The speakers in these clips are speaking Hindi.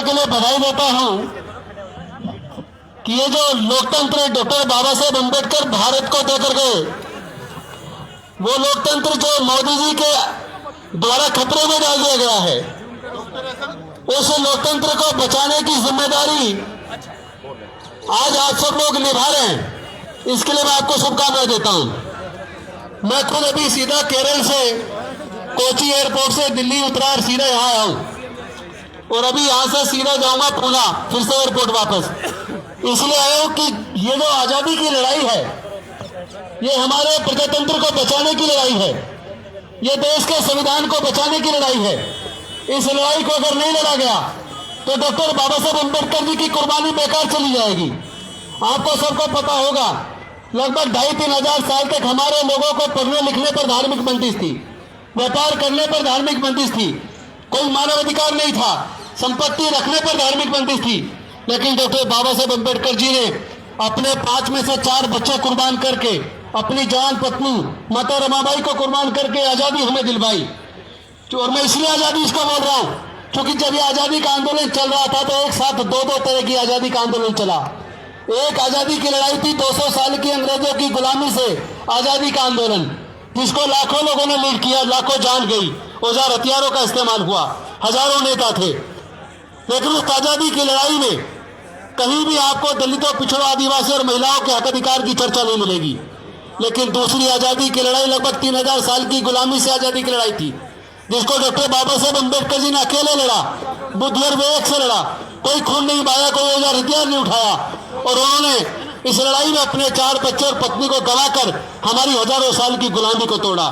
के लिए बधाई देता हूं कि ये जो लोकतंत्र डॉक्टर बाबा साहेब अम्बेडकर भारत को देकर गए, वो लोकतंत्र जो मोदी जी के द्वारा खतरे में डाल दिया गया है, उस लोकतंत्र को बचाने की जिम्मेदारी आज आप सब लोग निभा रहे हैं। इसके लिए मैं आपको शुभकामनाएं देता हूं। मैं खुद अभी सीधा केरल से कोची एयरपोर्ट से दिल्ली उतरा और सीधा यहाँ आया हूं और अभी यहाँ से सीधा जाऊंगा पूना, फिर से एयरपोर्ट वापस। इसलिए आया हूं कि ये जो आजादी की लड़ाई है, ये हमारे प्रजातंत्र को बचाने की लड़ाई है, ये देश के संविधान को बचाने की लड़ाई है। इस लड़ाई को अगर नहीं लड़ा गया तो डॉक्टर बाबा साहेब अम्बेडकर जी की कुर्बानी बेकार चली जाएगी। आपको सबको पता होगा, लगभग 2,500-3 हजार साल तक हमारे लोगों को पढ़ने लिखने पर धार्मिक बंदिश थी, व्यापार करने पर धार्मिक बंदिश थी, कोई मानव अधिकार नहीं था, संपत्ति रखने पर धार्मिक बंदिश थी। लेकिन डॉक्टर बाबा साहेब अम्बेडकर जी ने अपने 5 में से 4 बच्चे कुर्बान करके, अपनी जान पत्नी माता रमाबाई को कुर्बान करके आजादी हमें दिलवाई। और मैं इसलिए आजादी इसका बोल रहा हूं क्योंकि जब ये आजादी का आंदोलन चल रहा था तो एक साथ 2-2 तरह की आजादी का आंदोलन चला। एक आजादी की लड़ाई थी 200 साल की अंग्रेजों की गुलामी से आजादी का आंदोलन, जिसको लाखों लोगों ने लीड किया, लाखों जान गई, औजार हथियारों का इस्तेमाल हुआ, हजारों नेता थे। लेकिन उस आजादी की लड़ाई में कहीं भी आपको दलितों, पिछड़ों, आदिवासी और महिलाओं के हक अधिकार की चर्चा नहीं मिलेगी। लेकिन दूसरी आजादी की लड़ाई लगभग 3,000 साल की गुलामी से आजादी की लड़ाई थी, जिसको डॉक्टर बाबा साहेब अम्बेडकर जी ने अकेले लड़ा, बुद्धि और विवेक से लड़ा। कोई खून नहीं बहाया, कोई औजार हथियार नहीं उठाया, और उन्होंने इस लड़ाई में अपने 4 बच्चे और पत्नी को गवाकर हमारी हजारों साल की गुलामी को तोड़ा।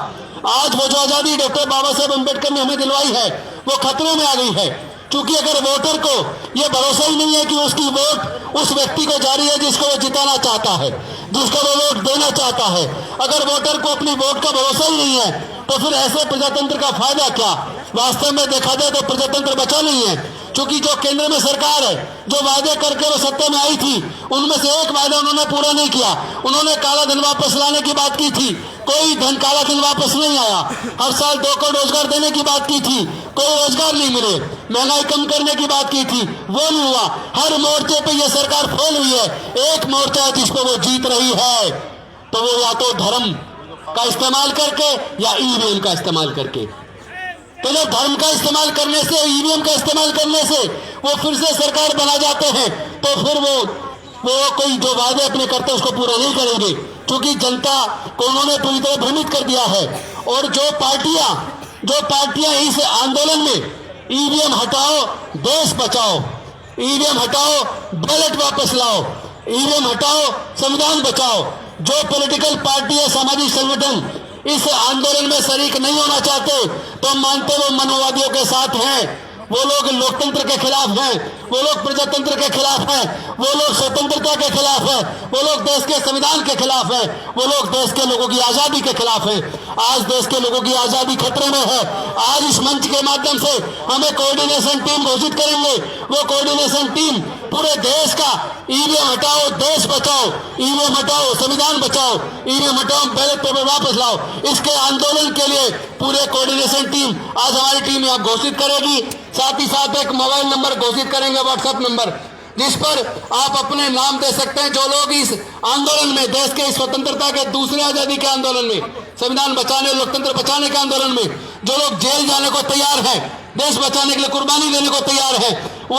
आज वो जो आजादी डॉक्टर बाबा साहेब अम्बेडकर ने हमें दिलवाई है, वो खतरे में आ गई है। क्योंकि अगर वोटर को ये भरोसा ही नहीं है कि उसकी वोट उस व्यक्ति को जारी है जिसको वो जिताना चाहता है, जिसको वो वोट देना चाहता है, अगर वोटर को अपनी वोट का भरोसा ही नहीं है, तो फिर ऐसे प्रजातंत्र का फायदा क्या? वास्तव में देखा जाए तो प्रजातंत्र बचा नहीं है। क्योंकि जो केंद्र में सरकार है, जो वादे करके वो सत्ता में आई थी, उनमें से एक वादा उन्होंने पूरा नहीं किया। उन्होंने काला धन वापस लाने की बात की थी, कोई काला धन वापस नहीं आया। हर साल 2 करोड़ रोजगार देने की बात की थी, कोई रोजगार नहीं मिले। महंगाई कम करने की बात की थी, वो नहीं हुआ। हर मोर्चे पे ये सरकार फेल हुई है। एक मोर्चा है जिस पे वो जीत रही है, तो वो या तो धर्म का इस्तेमाल करके या ईवीएम का इस्तेमाल करके। तो जब धर्म का इस्तेमाल करने से, ईवीएम का इस्तेमाल करने से वो फिर से सरकार बना जाते हैं, तो फिर वो कोई जो वादे अपने करते हैं उसको पूरा नहीं करेंगे, क्योंकि जनता को उन्होंने पूरी तरह भ्रमित कर दिया है। और जो पार्टियां इस आंदोलन में ईवीएम हटाओ देश बचाओ, ईवीएम हटाओ बैलेट वापस लाओ, ईवीएम हटाओ संविधान बचाओ, जो पॉलिटिकल पार्टी है, सामाजिक संगठन इस आंदोलन में शरीक नहीं होना चाहते, तो हम मानते वो मनोवादियों के साथ हैं। वो लोग लोकतंत्र के खिलाफ हैं, वो लोग प्रजातंत्र के खिलाफ हैं, वो लोग स्वतंत्रता के खिलाफ हैं, वो लोग देश के संविधान के खिलाफ हैं, वो लोग देश के लोगों की आजादी के खिलाफ हैं। आज देश के लोगों की आजादी खतरे में है। आज इस मंच के माध्यम से हमें कोऑर्डिनेशन टीम घोषित करेंगे। वो कोऑर्डिनेशन टीम पूरे देश का ईवीएम हटाओ देश बचाओ, ईवीएम हटाओ संविधान बचाओ, ईवीएम हटाओ बैलेट पेपर वापस लाओ, इसके आंदोलन के लिए पूरे कोऑर्डिनेशन टीम आज हमारी टीम यहाँ घोषित करेगी। साथ ही साथ एक मोबाइल नंबर घोषित करेंगे, व्हाट्सएप नंबर, जिस पर आप अपने नाम दे सकते हैं। जो लोग इस आंदोलन में, देश के स्वतंत्रता के दूसरे आजादी के आंदोलन में, संविधान बचाने, लोकतंत्र बचाने के आंदोलन में जो लोग जेल जाने को तैयार हैं, देश बचाने के लिए कुर्बानी देने को तैयार है, वो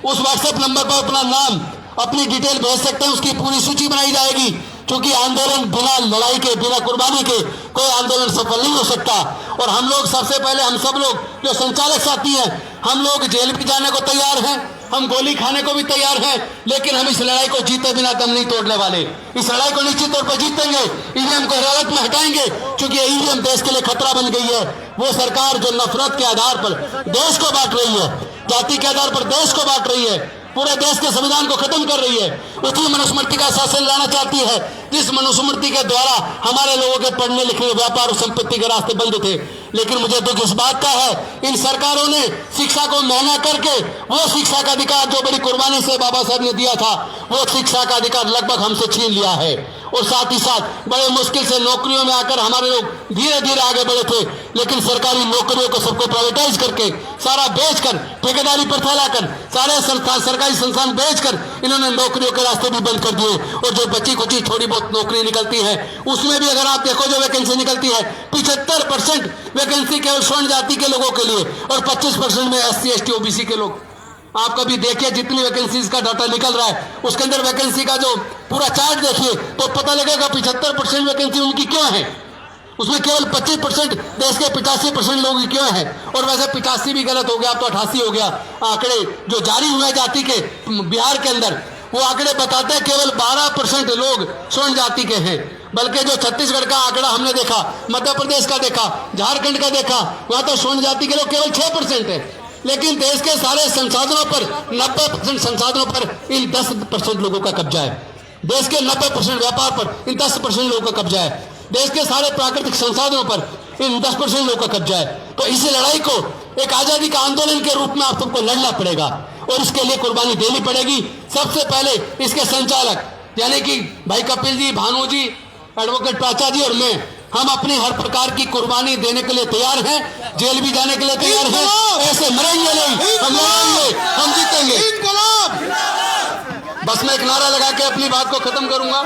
उस व्हाट्सएप नंबर पर अपना नाम, अपनी डिटेल भेज सकते हैं। उसकी पूरी सूची बनाई जाएगी, क्योंकि आंदोलन बिना लड़ाई के, बिना कुर्बानी के कोई आंदोलन सफल नहीं हो सकता। और हम लोग सबसे पहले, हम सब लोग जो संचालक साथी हैं, हम लोग जेल भी जाने को तैयार हैं, हम गोली खाने को भी तैयार हैं, लेकिन हम इस लड़ाई को जीते बिना दम नहीं तोड़ने वाले। इस लड़ाई को निश्चित तौर पर जीतेंगे, ईवीएम को हिरासत में हटाएंगे, क्योंकि ईवीएम देश के लिए खतरा बन गई है। वो सरकार जो नफरत के आधार पर देश को बांट रही है, जाति के आधार पर देश को बांट रही है, पूरे देश के संविधान को खत्म कर रही है, उसी मनुस्मृति का शासन लाना चाहती है, जिस मनुस्मृति के द्वारा हमारे लोगों के पढ़ने लिखने, व्यापार और संपत्ति के रास्ते बंद थे। लेकिन मुझे दुख इस बात का है, इन सरकारों ने शिक्षा को महंगा करके वो शिक्षा का अधिकार जो बड़ी कुर्बानी से बाबा साहब ने दिया था, वो शिक्षा का अधिकार लगभग हमसे छीन लिया है। और साथ ही साथ बड़े मुश्किल से नौकरियों में आकर हमारे लोग धीरे धीरे आगे बढ़े थे, लेकिन सरकारी नौकरियों को सबको प्राइवेटाइज करके सारा बेचकर ठेकेदारी पर फैलाकर सारे सरकारी संस्थान बेचकर इन्होंने नौकरियों के रास्ते भी बंद कर दिए। और जो बची कुची थोड़ी बहुत नौकरी निकलती है उसमें भी अगर आप देखो जो वैकेंसी निकलती है 75% वैकेंसी केवल स्वर्ण जाति के लोगों के लिए और 25% में SC ST OBC के लोग। आप कभी देखिए जितनी वैकेंसीज का डाटा निकल रहा है उसके अंदर वैकेंसी का जो पूरा चार्ट देखिए तो पता लगेगा 75% वैकेंसी उनकी क्यों है, उसमें केवल 25% देश के 85% लोगों की क्यों है। और वैसे 85 भी गलत हो गया, अब तो 88 हो गया। आंकड़े जो जारी हुए जाति के बिहार के अंदर वो आंकड़े बताते हैं केवल 12% लोग स्वर्ण जाति के हैं, बल्कि जो छत्तीसगढ़ का आंकड़ा हमने देखा, मध्य प्रदेश का देखा, झारखंड का देखा, वहां तो स्वर्ण जाति के लोग केवल 6% है। लेकिन देश के सारे संसाधनों पर 90% संसाधनों पर इन 10% लोगों का कब्जा है। देश के 90% व्यापार पर इन 10% लोगों का कब्जा है। देश के सारे प्राकृतिक संसाधनों पर इन 10% लोगों का कब्जा है। तो इसी लड़ाई को एक आजादी का आंदोलन के रूप में आप सबको लड़ना पड़ेगा और इसके लिए कुर्बानी देनी पड़ेगी। सबसे पहले इसके संचालक यानी कि भाई कपिल जी, भानु जी, एडवोकेट प्राचा जी और मैं, हम अपनी हर प्रकार की कुर्बानी देने के लिए तैयार हैं, जेल भी जाने के लिए तैयार हैं। ऐसे मरेंगे नहीं, हम लड़ेंगे, हम जीतेंगे। बस मैं एक नारा लगा के अपनी बात को खत्म करूंगा।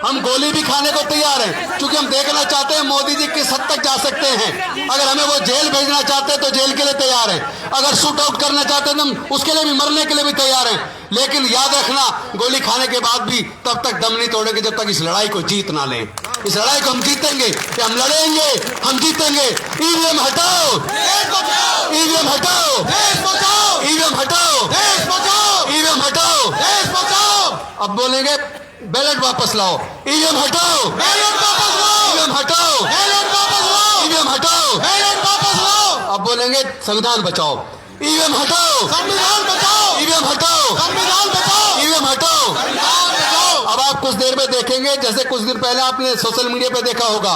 हम गोली भी खाने को तैयार हैं, क्योंकि हम देखना चाहते हैं मोदी जी किस हद तक जा सकते हैं। अगर हमें वो जेल भेजना चाहते हैं तो जेल के लिए तैयार हैं, अगर शूट आउट करना चाहते हैं तो हम उसके लिए भी, मरने के लिए भी तैयार हैं। लेकिन याद रखना, गोली खाने के बाद भी तब तक दम नहीं तोड़ेंगे जब तक इस लड़ाई को जीत ना लें। इस लड़ाई को हम जीतेंगे, हम लड़ेंगे, हम जीतेंगे। ईवीएम हटाओ, ईवीएम हटाओ, ईवीएम हटाओ, ईवीएम हटाओ। अब बोलेंगे बैलेट वापस लाओ, ईवीएम हटाओ, ईवीएम हटाओ, ईवीएम हटाओ, अब बोलेंगे संविधान बचाओ, ईवीएम हटाओ, संविधान बचाओ, ईवीएम हटाओ, संविधान बचाओ, ईवीएम हटाओ। अब आप कुछ देर में देखेंगे, जैसे कुछ दिन पहले आपने सोशल मीडिया पे देखा होगा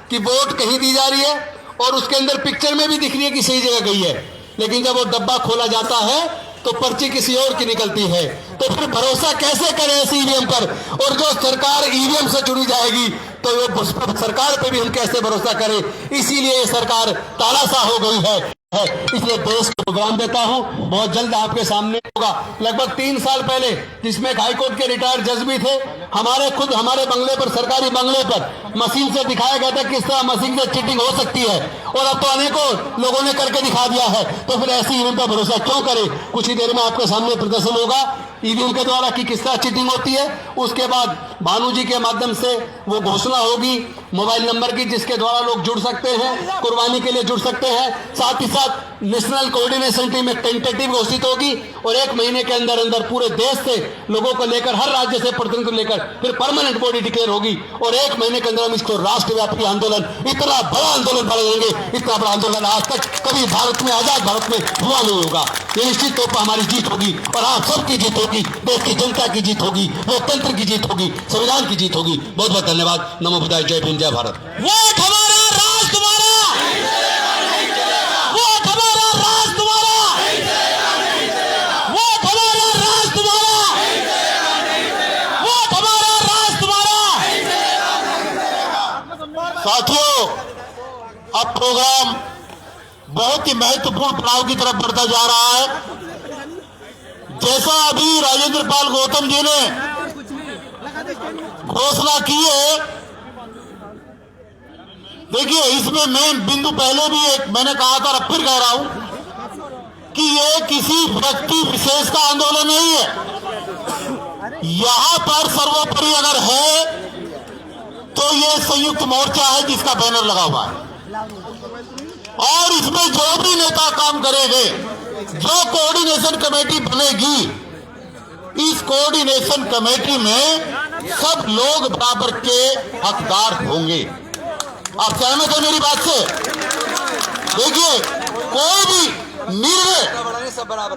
कि वोट कहीं दी जा रही है और उसके अंदर पिक्चर में भी दिख रही है कि सही जगह गई है, लेकिन जब वो डब्बा खोला जाता है तो पर्ची किसी और की निकलती है। तो फिर भरोसा कैसे करें इस ईवीएम पर? और जो सरकार ईवीएम से चुनी जाएगी तो वो सरकार पे भी हम कैसे भरोसा करें? इसीलिए ये सरकार तानाशाह हो गई है। इसलिए देश को प्रोग्राम देता हूं, बहुत जल्द आपके सामने होगा। लगभग 3 साल पहले जिसमें हाईकोर्ट के रिटायर्ड जज भी थे, हमारे बंगले पर, सरकारी बंगले पर मशीन से दिखाया गया था किस तरह मशीन से चीटिंग हो सकती है, और अब तो अनेकों लोगों ने करके दिखा दिया है। तो फिर ऐसी ईवीएम पर भरोसा क्यों करें? कुछ ही देर में आपके सामने प्रदर्शन होगा ईवीएम के द्वारा कि किस तरह चीटिंग होती है। उसके बाद भानु जी के माध्यम से वो घोषणा होगी मोबाइल नंबर की, जिसके द्वारा लोग जुड़ सकते हैं, कुर्बानी के लिए जुड़ सकते हैं। साथ ही साथ नेशनल कोऑर्डिनेशन टीम एक टेंटेटिव घोषित होगी और 1 महीने के अंदर अंदर पूरे देश से लोगों को लेकर, हर राज्य से प्रतिनिधित्व लेकर फिर परमानेंट बॉडी डिक्लेयर होगी और 1 महीने के अंदर हम इसको राष्ट्रव्यापी आंदोलन, इतना बड़ा आंदोलन बढ़ाएंगे, इतना बड़ा आंदोलन आज तक कभी भारत में, आजाद भारत में हुआ नहीं होगा। ये निश्चित तौर पर हमारी जीत होगी और आप सबकी जीत होगी, देश की जनता की जीत होगी, लोकतंत्र की जीत होगी, संविधान की जीत होगी। बहुत बहुत धन्यवाद। नमो बुद्धाय, जय भीम, जय भारत। वोट हमारा, राज तुम्हारा, वोट हमारा, राज तुम्हारा, वोट हमारा, राज तुम्हारा, वोट हमारा, राज तुम्हारा। साथियों, अब प्रोग्राम बहुत ही महत्वपूर्ण पड़ाव की तरफ बढ़ता जा रहा है। जैसा अभी राजेंद्र पाल गौतम जी ने घोषणा की है, देखिए इसमें मैं बिंदु पहले भी एक मैंने कहा था, अब फिर कह रहा हूं कि ये किसी व्यक्ति विशेष का आंदोलन नहीं है। यहां पर सर्वोपरि अगर है तो ये संयुक्त मोर्चा है जिसका बैनर लगा हुआ है, और इसमें जो भी नेता काम करेंगे, जो कोऑर्डिनेशन कमेटी बनेगी, इस कोऑर्डिनेशन कमेटी में सब लोग बराबर के हकदार होंगे। आप सहमत हैं मेरी बात से? देखिए, कोई भी निर्णय,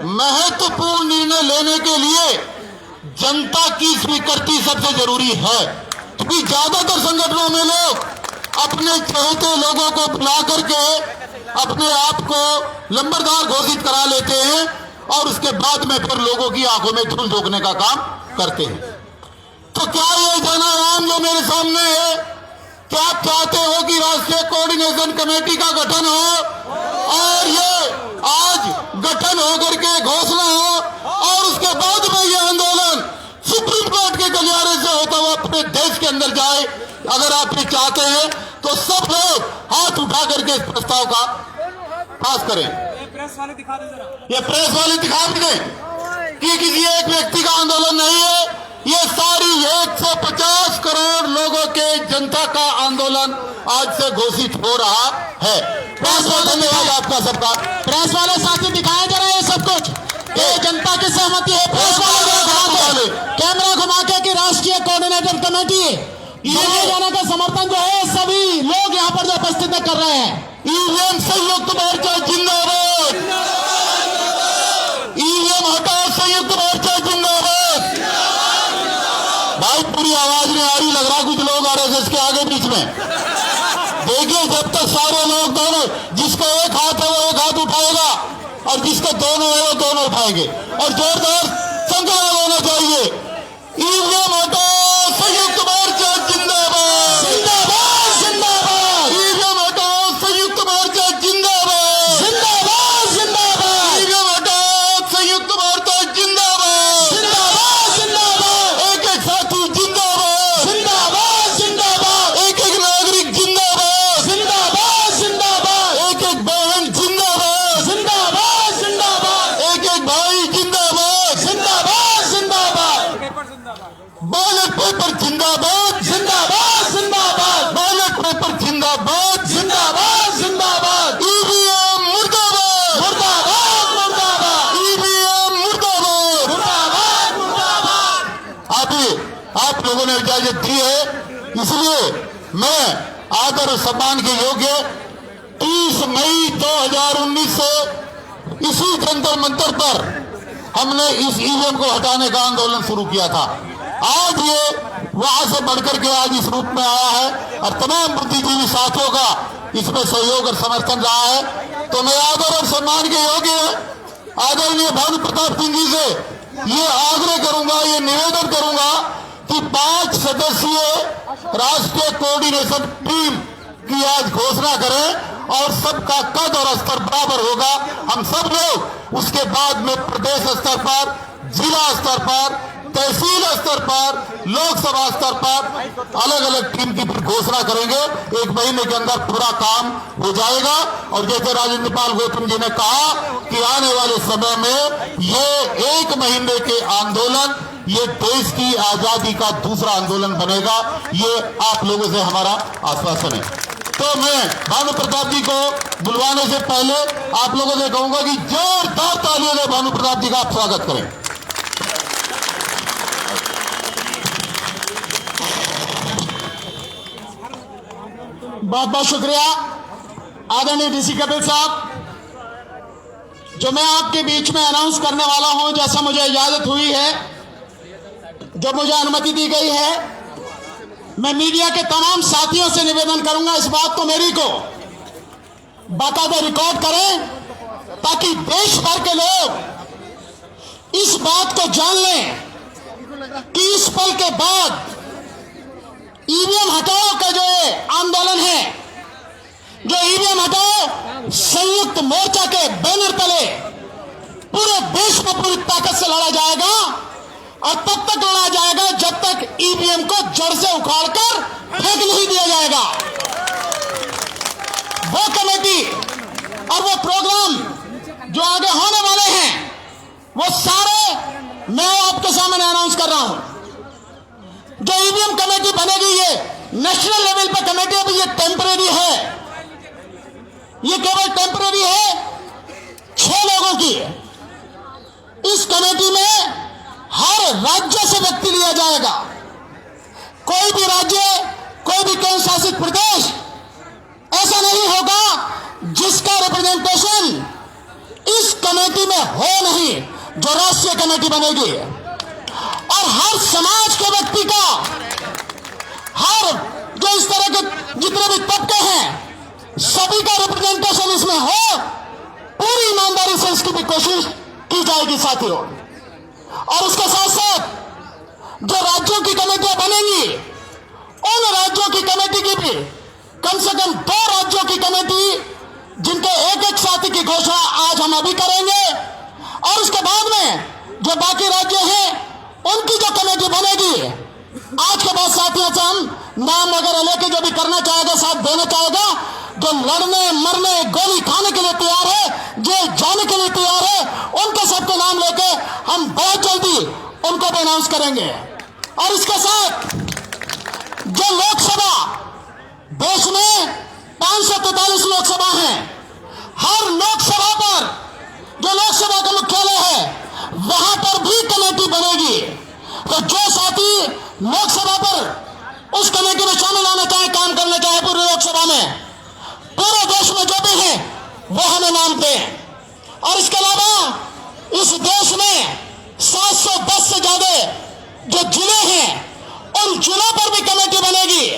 महत्वपूर्ण निर्णय लेने के लिए जनता की स्वीकृति सबसे जरूरी है, क्योंकि ज्यादातर संगठनों में लोग अपने चहेते लोगों को बुला करके अपने आप को लंबरदार घोषित करा लेते हैं और उसके बाद में फिर लोगों की आंखों में धुंध झोंकने का काम करते हैं। तो क्या ये जनाराम जो मेरे सामने है, क्या आप चाहते हो कि राष्ट्रीय कोऑर्डिनेशन कमेटी का गठन हो और ये आज गठन होकर के घोषणा हो और उसके बाद में ये आंदोलन सुप्रीम कोर्ट के गलियारे से होता हुआ अपने देश के अंदर जाए? अगर आप ये चाहते हैं तो सब लोग हाथ उठा करके इस प्रस्ताव का पास करें। ये प्रेस वाले दिखा दे जरा। ये प्रेस वाले दिखा भी दें कि किसी एक व्यक्ति का आंदोलन नहीं है, ये सारी 150 करोड़ लोगों के जनता का आंदोलन आज से घोषित हो रहा है। बहुत बहुत धन्यवाद आपका सबका। प्रेस वाले साथी दिखाए जरा ये सब कुछ, ये जनता की सहमति है। प्रेस वाले कैमरा घुमा के कि राष्ट्रीय कोऑर्डिनेटर कमेटी जाने का समर्थन जो है सभी लोग यहाँ पर जो उपस्थित कर रहे हैं। ईवीएम संयुक्त मोर्चा जिंदाबाद, ईवीएम हटाओ संयुक्त मोर्चा जिंदाबाद। भाई पूरी आवाज नहीं आ रही, लग रहा कुछ लोग आरएसएस के आगे बीच में। देखिए जब तक सारे लोग दोनों, जिसका एक हाथ है वो एक हाथ उठाएगा और जिसका दोनों है वो दोनों उठाएंगे और जोरदार संकल्प होना चाहिए। ईवीएम हटाओ संयुक्त मोर्चा जिंदाबाद, जिंदाबाद जिंदाबाद ईवीएम हटाओ संयुक्त मोर्चा जिंदाबाद, जिंदाबाद जिंदाबाद ईवीएम हटाओ संयुक्त मोर्चा जिंदाबाद, जिंदाबाद जिंदाबाद एक एक साथी जिंदाबाद, जिंदाबाद जिंदाबाद एक एक नागरिक जिंदाबाद, जिंदाबाद जिंदाबाद एक एक बहन जिंदाबाद, जिंदाबाद जिंदाबाद एक एक भाई जिंदाबाद, जिंदाबाद जिंदाबाद बैलेट पेपर जिंदाबाद, जिंदाबाद जिंदाबाद बैलेट पेपर जिंदाबाद, जिंदाबाद जिंदाबाद ईवीएम मुर्दाबाद, मुर्दाबाद मुर्दाबाद ईवीएम मुर्दाबाद। मुर्दाबाद मुर्दाबाद। आप लोगों ने इजाजत दी है, इसलिए मैं आदर और सम्मान के योग्य 30 मई 2019 से इसी जंतर मंतर पर हमने इस ईवीएम को हटाने का आंदोलन शुरू किया था। आज ये वहां से बढ़कर के आज इस रूप में आया है और तमाम बुद्धिजीवी साथियों का इसमें सहयोग और समर्थन रहा है। तो मैं आदर और सम्मान के योग्य आदरणीय भानु प्रताप सिंह जी से ये आग्रह करूंगा, ये निवेदन करूंगा कि 5 सदस्यीय राष्ट्रीय कोऑर्डिनेशन टीम की आज घोषणा करें और सबका कद और स्तर बराबर होगा। हम सब लोग उसके बाद में प्रदेश स्तर पर, जिला स्तर पर, तहसील स्तर पर, लोकसभा स्तर पर अलग अलग टीम की फिर घोषणा करेंगे। 1 महीने के अंदर पूरा काम हो जाएगा और जैसे राजेंद्र पाल गौतम जी ने कहा कि आने वाले समय में ये 1 महीने के आंदोलन ये देश की आजादी का दूसरा आंदोलन बनेगा। ये आप लोगों से हमारा आश्वासन है। तो मैं भानु प्रताप जी को बुलवाने से पहले आप लोगों से कहूंगा कि जोरदार तालियों से भानु प्रताप जी का आप स्वागत करें। बहुत बहुत शुक्रिया आदरणीय डीसी कपिल साहब। जो मैं आपके बीच में अनाउंस करने वाला हूं, जैसा मुझे इजाजत हुई है, जो मुझे अनुमति दी गई है, मैं मीडिया के तमाम साथियों से निवेदन करूंगा इस बात को मेरी को बाकायदा रिकॉर्ड करें ताकि देश भर के लोग इस बात को जान लें कि इस पल के बाद ईवीएम हटाओ का जो आंदोलन है, जो ईवीएम हटाओ संयुक्त मोर्चा के बैनर तले पूरे देश में पूरी ताकत से लड़ा जाएगा और तब तक लड़ा जाएगा जब तक ईवीएम को जड़ से उखाड़कर फेंक नहीं दिया जाएगा। वो कमेटी और वो प्रोग्राम जो आगे होने वाले हैं वो सारे मैं आपके सामने अनाउंस कर रहा हूं। जो ईवीएम कमेटी बनेगी ये नेशनल लेवल पर कमेटी, अभी ये टेम्परेरी है, ये केवल टेम्परेरी है, 6 लोगों की। इस कमेटी में हर राज्य से व्यक्ति लिया जाएगा। कोई भी राज्य, कोई भी केंद्र शासित प्रदेश ऐसा नहीं होगा जिसका रिप्रेजेंटेशन इस कमेटी में हो नहीं। जो राष्ट्रीय कमेटी बनेगी और हर समाज के व्यक्ति का, हर जो इस तरह के जितने भी तबके हैं सभी का रिप्रेजेंटेशन इसमें हो, पूरी ईमानदारी से इसकी भी कोशिश की जाएगी साथियों। और उसके साथ साथ जो राज्यों की कमेटियां बनेंगी, उन राज्यों की कमेटी की भी कम से कम 2 राज्यों की कमेटी जिनके एक साथी की घोषणा आज हम अभी करेंगे, और उसके बाद में जो बाकी राज्य हैं उनकी जो कमेटी बनेगी, आज के बाद साथियों से हम नाम वगैरह लेके जो भी करना चाहेगा, साथ देना चाहेगा, जो लड़ने मरने गोली खाने के लिए तैयार है, जेल जाने के लिए तैयार है, उनके सबके नाम लेके हम बहुत जल्दी उनको भी अनाउंस करेंगे। और इसके साथ जो लोकसभा, देश में 543 लोकसभा हैं, हर लोकसभा पर जो लोकसभा का मुख्यालय है वहां पर भी कमेटी बनेगी। तो जो साथी लोकसभा पर उस कमेटी में शामिल होना चाहे, काम करना चाहे पूरी लोकसभा में, पूरे देश में जो भी है वो हमें नाम दें। और इसके अलावा इस देश में 710 से ज्यादा जो जिले हैं, उन जिलों पर भी कमेटी बनेगी।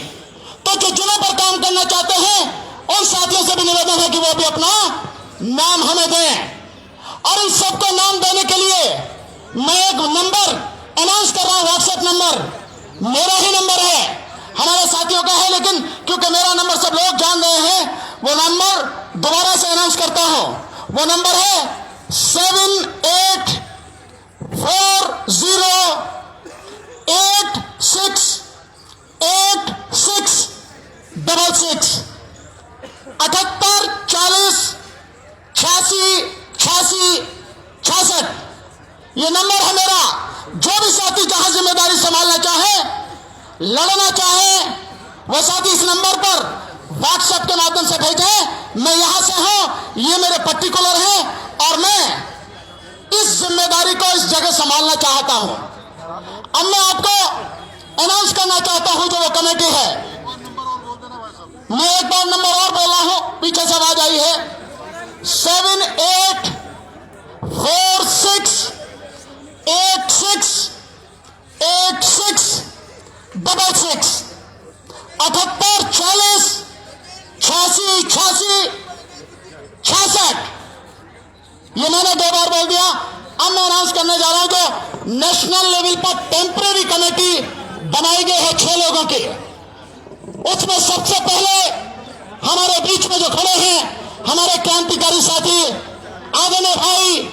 तो जो जिलों पर काम करना चाहते हैं उन साथियों से भी निवेदन है कि वो भी अपना नाम हमें दें। और इन सबको नाम देने के लिए मैं एक नंबर अनाउंस कर रहा हूं, व्हाट्सएप नंबर मेरा ही नंबर है, हमारे साथियों का है, लेकिन क्योंकि मेरा नंबर सब लोग जान रहे हैं, वो नंबर दोबारा से अनाउंस करता हूं। वो नंबर है 7840868666 78 40 86 86 66। ये नंबर है मेरा। जो भी साथी जहां जिम्मेदारी संभालना चाहे, लड़ना चाहे, वो साथी इस नंबर पर व्हाट्सएप के माध्यम से भेजें। मैं यहां से हूं, ये मेरे पर्टिकुलर हैं और मैं इस जिम्मेदारी को इस जगह संभालना चाहता हूं। अब मैं आपको अनाउंस करना चाहता हूं जो वो कमेटी है। मैं एक बार नंबर और बोल रहा हूं, पीछे से आवाज आई है 7846868666 78 40 86 86 66। ये मैंने 2 बार बोल दिया। अब मैं अनाउंस करने जा रहा हूं जो नेशनल लेवल पर टेम्परेरी कमेटी बनाई गई है 6 लोगों की। उसमें सबसे पहले हमारे बीच में जो खड़े हैं हमारे क्रांतिकारी साथी आदरणीय भाई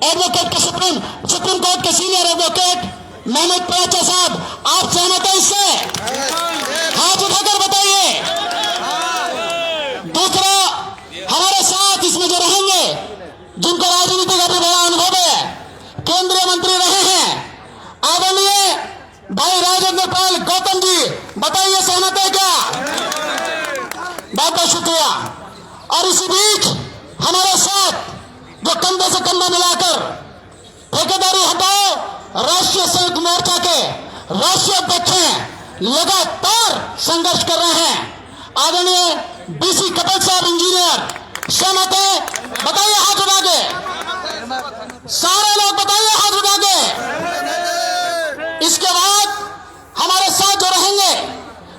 एडवोकेट के सुप्रीम कोर्ट के सीनियर एडवोकेट महमूद पराचा साहब, आप सहमत हैं इससे? हाथ उठाकर बताइए। दूसरा, हमारे साथ इसमें जो रहेंगे, जिनको राजनीति का भी बड़ा अनुभव है, केंद्रीय मंत्री रहे हैं आदरणीय भाई राजेंद्र पाल गौतम जी, बताइए सहमत है क्या? बहुत बहुत शुक्रिया। और इसी बीच हमारे साथ जो कंधे से कंधा मिलाकर ठेकेदारी हटाओ राष्ट्रीय संयुक्त मोर्चा के राष्ट्रीय अध्यक्ष हैं, लगातार संघर्ष कर रहे हैं, आदरणीय बीसी कपिल साहब इंजीनियर, सहमत है? बताइए हाथ उठा के, सारे लोग बताइए हाथ उठा के। इसके बाद हमारे साथ जो रहेंगे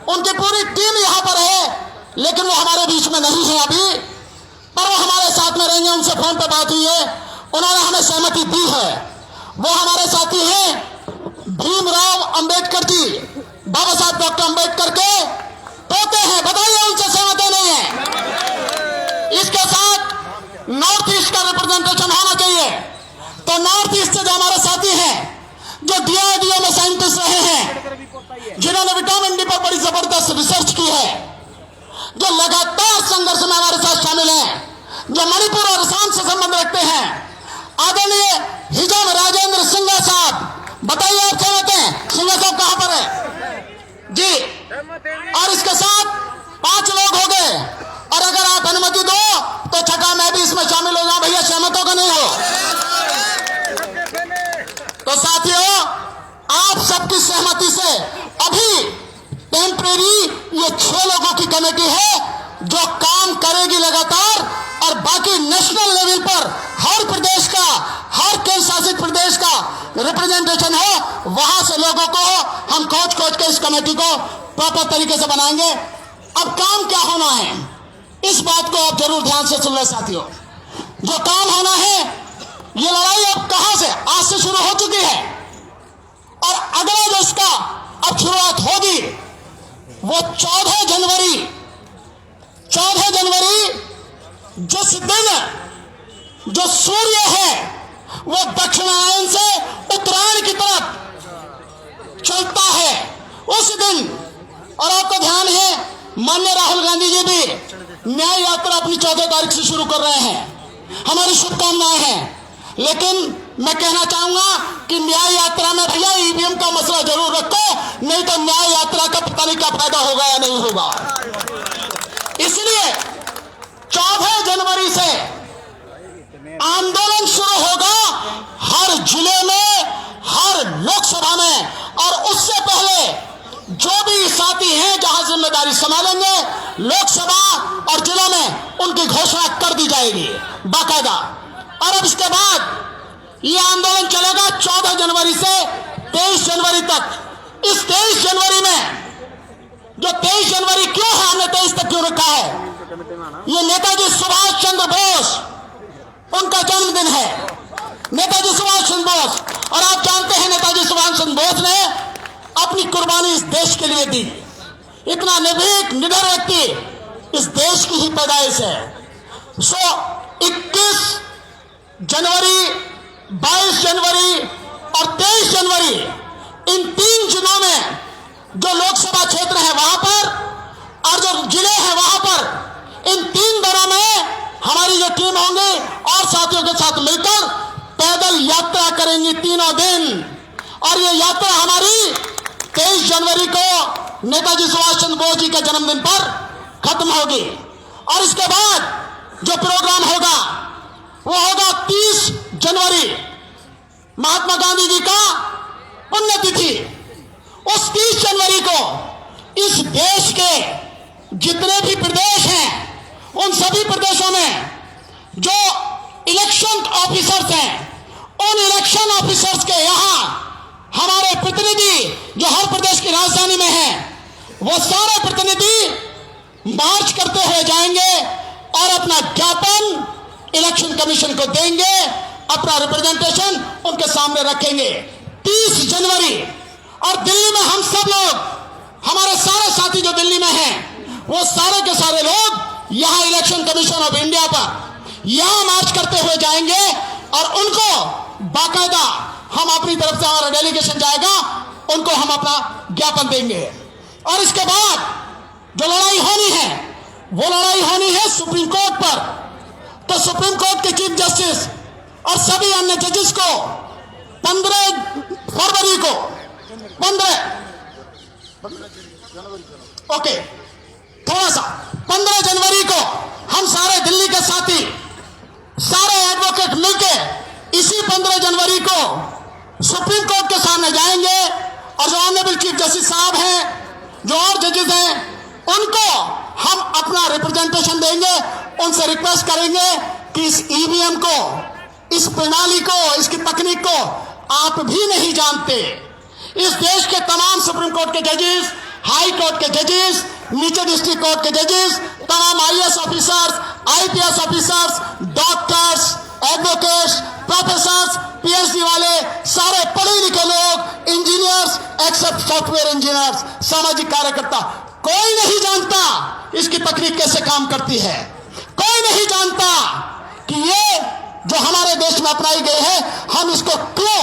उनकी पूरी टीम यहां पर है, लेकिन वो हमारे बीच में नहीं है अभी, पर वो हमारे साथ में रहेंगे। उनसे फोन पर बात हुई है, उन्होंने हमें सहमति दी है। वो हमारे साथी हैं भीमराव अंबेडकर जी, बाबा साहब डॉक्टर अंबेडकर के पोते हैं, बताइए उनसे सहमत है नहीं है? इसके साथ नॉर्थ ईस्ट का रिप्रेजेंटेशन होना चाहिए। तो नॉर्थ ईस्ट से जो हमारे साथी हैं, जो डीआरडीओ में साइंटिस्ट रहे हैं, जिन्होंने विटामिन डी पर बड़ी जबरदस्त रिसर्च की है, जो लगातार संघर्ष में हमारे साथ शामिल हैं, जो मणिपुर और असम से संबंध रखते हैं, आदरणीय हिजम राजेंद्र सिंघा साहब, बताइए आप सहमत हैं? सिंघा साहब कहां पर है जी? और इसके साथ 5 लोग हो गए, और अगर आप अनुमति दो तो छठा मैं भी इसमें शामिल हो जाऊं। भैया सहमत हो कि नहीं हो? तो साथियों, आप सबकी सहमति से अभी टेम्परेरी ये 6 लोगों की कमेटी है जो काम करेगी लगातार, और बाकी नेशनल लेवल पर हर प्रदेश का, हर केंद्र शासित प्रदेश का रिप्रेजेंटेशन हो, वहां से लोगों को हम खोज के इस कमेटी को प्रॉपर तरीके से बनाएंगे। अब काम क्या होना है, इस बात को आप जरूर ध्यान से सुन ले साथियों। जो काम होना है, ये लड़ाई अब कहां से, आज से शुरू हो चुकी है, और अगला जो इसका अब शुरुआत होगी वो 14 जनवरी जिस दिन जो सूर्य है वो दक्षिणायन से उत्तरायण की तरफ चलता है उस दिन। और आपका ध्यान है माननीय राहुल गांधी जी भी न्याय यात्रा अपनी 14 तारीख से शुरू कर रहे हैं, हमारी शुभकामनाएं हैं। लेकिन मैं कहना चाहूंगा कि न्याय यात्रा में भैया ईवीएम का मसला जरूर रखो, नहीं तो न्याय यात्रा का पता नहीं क्या फायदा होगा या नहीं होगा। इसलिए 14 जनवरी से आंदोलन शुरू होगा हर जिले में, हर लोकसभा में, और उससे पहले जो भी साथी हैं जहां जिम्मेदारी संभालेंगे लोकसभा और जिलों में उनकी घोषणा कर दी जाएगी बाकायदा। और अब इसके बाद यह आंदोलन चलेगा 14 जनवरी से 23 जनवरी तक। इस 23 जनवरी में जो 23 जनवरी क्यों है, हमने 23 तक क्यों रखा है, ये नेताजी सुभाष चंद्र बोस उनका जन्मदिन है, नेताजी सुभाष चंद्र बोस। और आप जानते हैं नेताजी सुभाष चंद्र बोस ने अपनी कुर्बानी इस देश के लिए दी। इतना निर्भीक निडर व्यक्ति इस देश की ही पैदाइश है। 21 जनवरी, 22 जनवरी और 23 जनवरी इन 3 दिनों में जो लोकसभा क्षेत्र है वहां पर और जो जिले हैं वहां पर, इन 3 दिनों में हमारी जो टीम होंगी और साथियों के साथ मिलकर पैदल यात्रा करेंगी तीनों दिन। और ये यात्रा हमारी 23 जनवरी को नेताजी सुभाष चंद्र बोस जी के जन्मदिन पर खत्म होगी। और इसके बाद जो प्रोग्राम होगा वो होगा 30 जनवरी, महात्मा गांधी जी का पुण्यतिथि। उस 30 जनवरी को इस देश के जितने भी प्रदेश हैं उन सभी प्रदेशों में जो इलेक्शन ऑफिसर्स हैं, उन इलेक्शन ऑफिसर्स के यहाँ हमारे प्रतिनिधि जो हर प्रदेश की राजधानी में हैं, वो सारे प्रतिनिधि मार्च करते हुए जाएंगे और अपना ज्ञापन इलेक्शन कमीशन को देंगे, अपना रिप्रेजेंटेशन उनके सामने रखेंगे 30 जनवरी। और दिल्ली में हम सब लोग, हमारे सारे साथी जो दिल्ली में हैं, वो सारे के सारे लोग यहां इलेक्शन कमीशन ऑफ इंडिया पर यहां मार्च करते हुए जाएंगे और उनको बाकायदा हम अपनी तरफ से, हमारा डेलीगेशन जाएगा, उनको हम अपना ज्ञापन देंगे। और इसके बाद जो लड़ाई होनी है वो लड़ाई होनी है सुप्रीम कोर्ट पर। तो सुप्रीम कोर्ट के चीफ जस्टिस और सभी अन्य जजेस को 15 फरवरी को 15 जनवरी को हम सारे दिल्ली के साथी, सारे एडवोकेट मिलकर इसी 15 जनवरी को सुप्रीम कोर्ट के सामने जाएंगे और जो ऑनरेबल चीफ जस्टिस साहब हैं, जो और जजेस हैं, उनको हम अपना रिप्रेजेंटेशन देंगे, उनसे रिक्वेस्ट करेंगे कि इस ईवीएम को, इस प्रणाली को, इसकी तकनीक को आप भी नहीं जानते। इस देश के तमाम सुप्रीम कोर्ट के जजेस, हाई कोर्ट के जजेस, नीचे डिस्ट्रिक्ट कोर्ट के जजेस, तमाम IAS officers, IPS officers, doctors, advocates, professors, PhD वाले, सारे पढ़े लिखे लोग, इंजीनियर्स एक्सेप्ट सॉफ्टवेयर इंजीनियर्स, सामाजिक कार्यकर्ता, कोई नहीं जानता इसकी तकनीक कैसे काम करती है। कोई नहीं जानता कि ये जो हमारे देश में अपनाई गई है, हम इसको क्यों,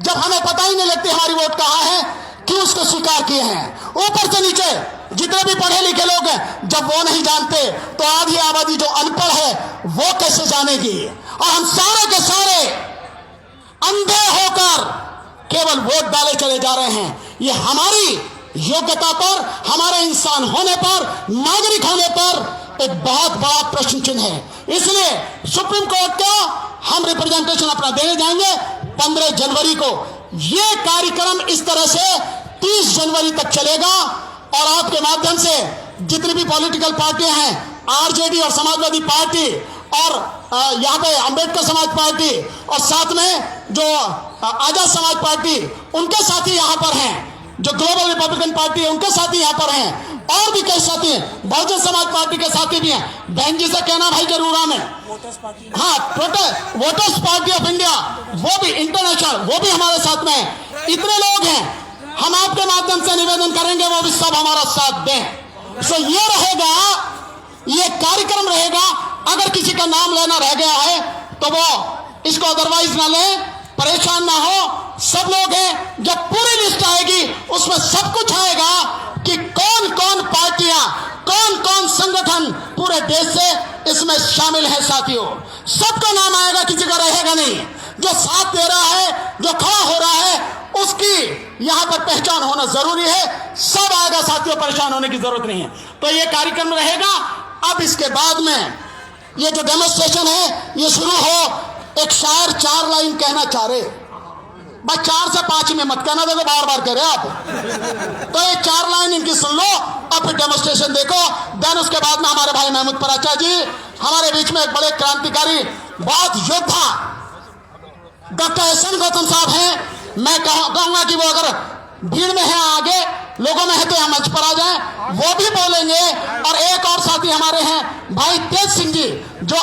जब हमें पता ही नहीं लगती हमारी वोट कहाँ है, क्यों उसको स्वीकार किए हैं। ऊपर से नीचे जितने भी पढ़े लिखे लोग हैं, जब वो नहीं जानते तो आधी आबादी जो अनपढ़ है वो कैसे जानेगी। और हम सारे के सारे अंधे होकर केवल वोट डाले चले जा रहे हैं। ये हमारी योग्यता पर, हमारे इंसान होने पर, नागरिक होने पर एक बहुत बड़ा प्रश्न चिन्ह है। इसलिए सुप्रीम कोर्ट को हम रिप्रेजेंटेशन अपना देने जाएंगे 15 जनवरी को। यह कार्यक्रम इस तरह से 30 जनवरी तक चलेगा और आपके माध्यम से जितनी भी पॉलिटिकल पार्टियां हैं, आरजेडी और समाजवादी पार्टी और यहाँ पे अंबेडकर समाज पार्टी और साथ में जो आजाद समाज पार्टी, उनके साथी यहाँ पर हैं, जो ग्लोबल रिपब्लिकन पार्टी है उनके साथी यहाँ पर हैं, और भी कई साथी हैं, बहुजन समाज पार्टी के साथी भी हैं। बहन जी से कहना भाई जरूर में, हाँ, वोटर्स पार्टी ऑफ इंडिया, वो भी इंटरनेशनल, वो भी हमारे साथ में है। इतने लोग हैं, हम आपके माध्यम से निवेदन करेंगे वो भी सब हमारा साथ दें। सो ये रहेगा, ये कार्यक्रम रहेगा। अगर किसी का नाम लेना रह गया है तो वो इसको अदरवाइज ना ले, परेशान ना हो। सब लोग हैं, जब पूरी लिस्ट आएगी उसमें सब कुछ आएगा कि कौन कौन पार्टियां, कौन कौन संगठन पूरे देश से इसमें शामिल है। साथियों, सबका नाम आएगा, किसी का रहेगा नहीं। जो साथ दे रहा है, जो खड़ा हो रहा है, उसकी यहां पर पहचान होना जरूरी है। सब आएगा साथियों, परेशान होने की जरूरत नहीं है। तो ये कार्यक्रम रहेगा। अब इसके बाद में ये जो डेमोन्स्ट्रेशन है ये शुरू हो। एक शायर 4 लाइन कहना चाह रहे, भाई 4 से 5 में मत कहना, देखो बार बार कह रहे आप। तो ये 4 लाइन इनकी सुन लो, अब फिर डेमोन्स्ट्रेशन देखो। देन उसके बाद में हमारे भाई महमूद पराचा जी हमारे बीच में एक बड़े क्रांतिकारी बहुत योद्धा डॉक्टर एस.एन. गौतम साहब हैं। मैं कहूंगा कि वो अगर भीड़ में है, आगे लोगों में है, तो यहाँ मंच पर आ जाए, वो भी बोलेंगे। और एक और साथी हमारे हैं भाई तेज सिंह जी, जो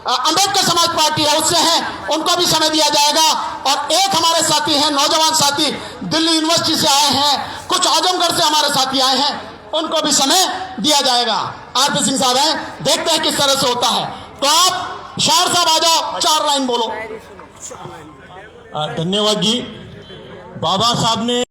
अंबेडकर समाज पार्टी है उससे हैं, उनको भी समय दिया जाएगा। और एक हमारे साथी हैं, नौजवान साथी, दिल्ली यूनिवर्सिटी से आए हैं, कुछ आजमगढ़ से हमारे साथी आए हैं, उनको भी समय दिया जाएगा। आरपी सिंह साहब हैं, देखते हैं किस तरह से होता है। तो आप शायर साहब आ जाओ, 4 लाइन बोलो। धन्यवाद जी। बाबा साहब ने